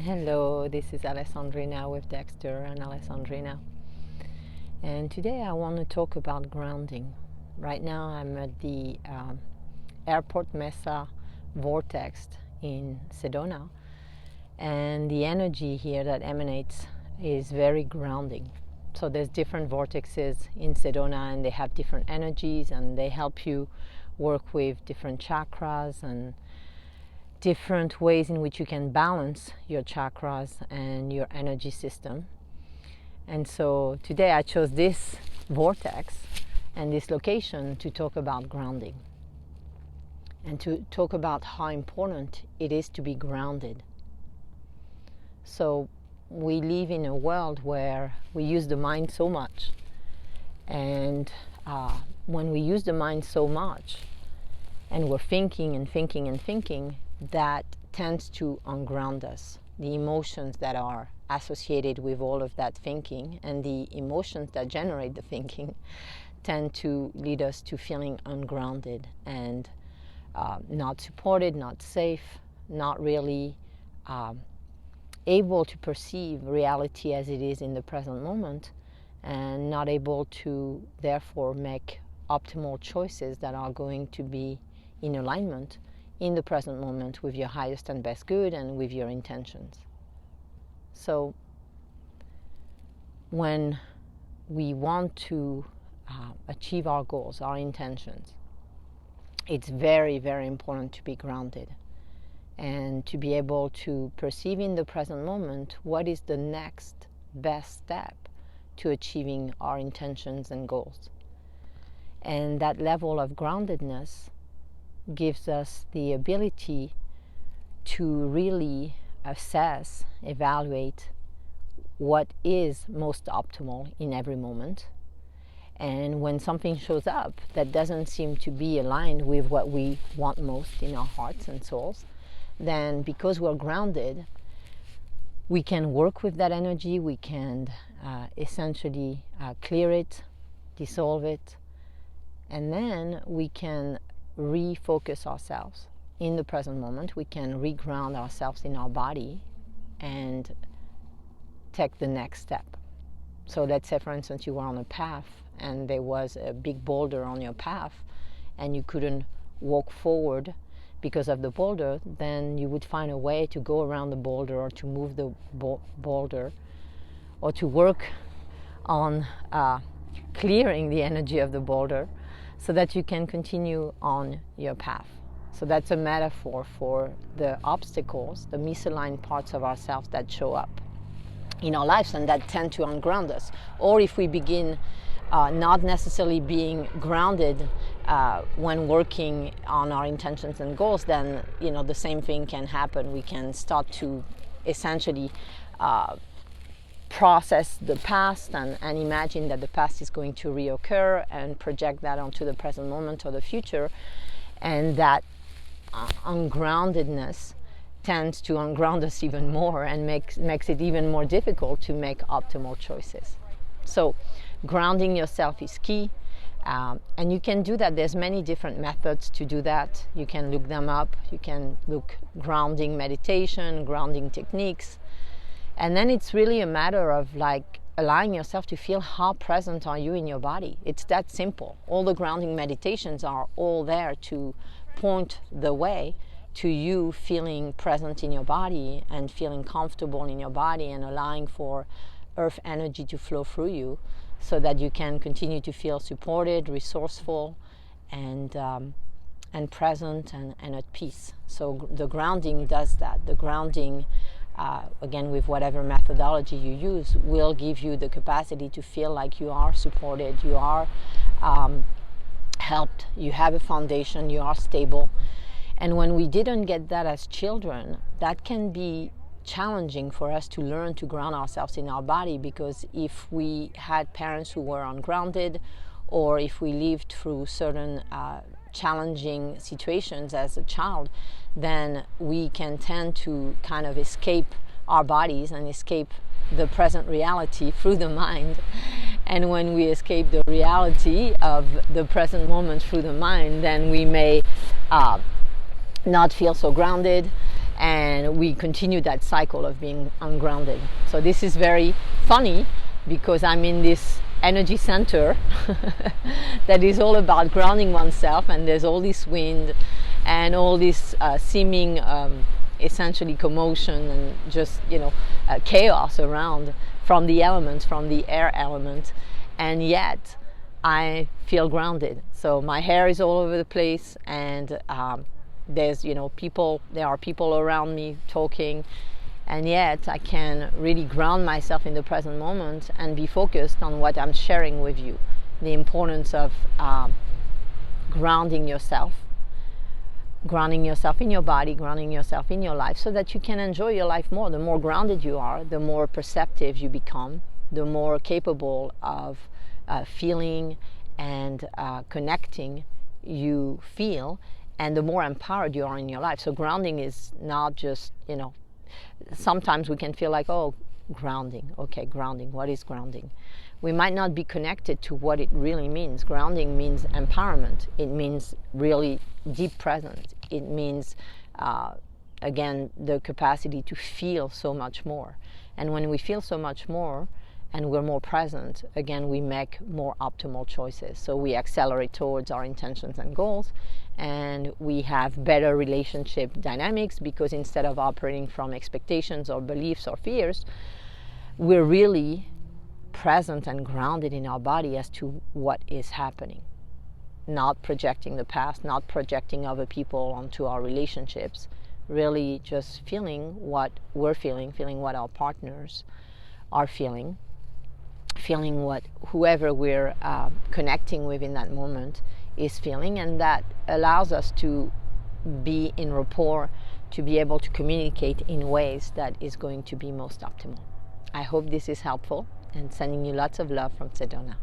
Hello, this is Alessandrina with Dexter and Alessandrina. And today I want to talk about grounding. Right now I'm at the airport Mesa vortex in Sedona, and the energy here that emanates is very grounding. So there's different vortexes in Sedona, and they have different energies, and they help you work with different chakras and different ways in which you can balance your chakras and your energy system. And so today I chose this vortex and this location to talk about grounding and to talk about how important it is to be grounded. So we live in a world where we use the mind so much, and when we use the mind so much and we're thinking and thinking and thinking, that tends to unground us. The emotions that are associated with all of that thinking and the emotions that generate the thinking tend to lead us to feeling ungrounded and not supported, not safe, not really able to perceive reality as it is in the present moment, and not able to therefore make optimal choices that are going to be in alignment in the present moment with your highest and best good and with your intentions. So when we want to achieve our goals, our intentions, it's very, very important to be grounded and to be able to perceive in the present moment what is the next best step to achieving our intentions and goals. And that level of groundedness gives us the ability to really assess, evaluate what is most optimal in every moment. And when something shows up that doesn't seem to be aligned with what we want most in our hearts and souls, then because we're grounded, we can work with that energy, we can essentially clear it, dissolve it, and then we can refocus ourselves in the present moment. We can reground ourselves in our body and take the next step. So let's say, for instance, you were on a path and there was a big boulder on your path and you couldn't walk forward because of the boulder, then you would find a way to go around the boulder or to move the boulder or to work on clearing the energy of the boulder so that you can continue on your path. So that's a metaphor for the obstacles, the misaligned parts of ourselves that show up in our lives and that tend to unground us. Or if we begin not necessarily being grounded when working on our intentions and goals, then the same thing can happen. We can start to essentially process the past and imagine that the past is going to reoccur and project that onto the present moment or the future, and that ungroundedness tends to unground us even more and makes it even more difficult to make optimal choices. So grounding yourself is key, and you can do that. There's many different methods to do that. You can look them up. You can look grounding meditation, grounding techniques. And then it's really a matter of allowing yourself to feel how present are you in your body. It's that simple. All the grounding meditations are all there to point the way to you feeling present in your body and feeling comfortable in your body and allowing for earth energy to flow through you so that you can continue to feel supported, resourceful, and present and at peace. So the grounding does that. The grounding, again, with whatever methodology you use, will give you the capacity to feel like you are supported, you are helped, you have a foundation, you are stable. And when we didn't get that as children, that can be challenging for us to learn to ground ourselves in our body, because if we had parents who were ungrounded, or if we lived through certain challenging situations as a child, then we can tend to kind of escape our bodies and escape the present reality through the mind. And when we escape the reality of the present moment through the mind, then we may not feel so grounded, and we continue that cycle of being ungrounded. So this is very funny because I'm in this energy center that is all about grounding oneself, and there's all this wind and all this seeming essentially commotion and just chaos around from the elements, from the air element, and yet I feel grounded. So my hair is all over the place, and there's there are people around me talking, and yet I can really ground myself in the present moment and be focused on what I'm sharing with you. The importance of grounding yourself in your body, grounding yourself in your life, so that you can enjoy your life more. The more grounded you are, the more perceptive you become, the more capable of feeling and connecting you feel, and the more empowered you are in your life. So grounding is not just, sometimes we can feel like, oh, grounding. Okay, grounding. What is grounding? We might not be connected to what it really means. Grounding means empowerment. It means really deep presence. It means, again, the capacity to feel so much more. And when we feel so much more and we're more present, again, we make more optimal choices. So we accelerate towards our intentions and goals, and we have better relationship dynamics, because instead of operating from expectations or beliefs or fears, we're really present and grounded in our body as to what is happening. Not projecting the past, not projecting other people onto our relationships, really just feeling what we're feeling what our partners are feeling what whoever we're connecting with in that moment is feeling, and that allows us to be in rapport, to be able to communicate in ways that is going to be most optimal. I hope this is helpful, and sending you lots of love from Sedona.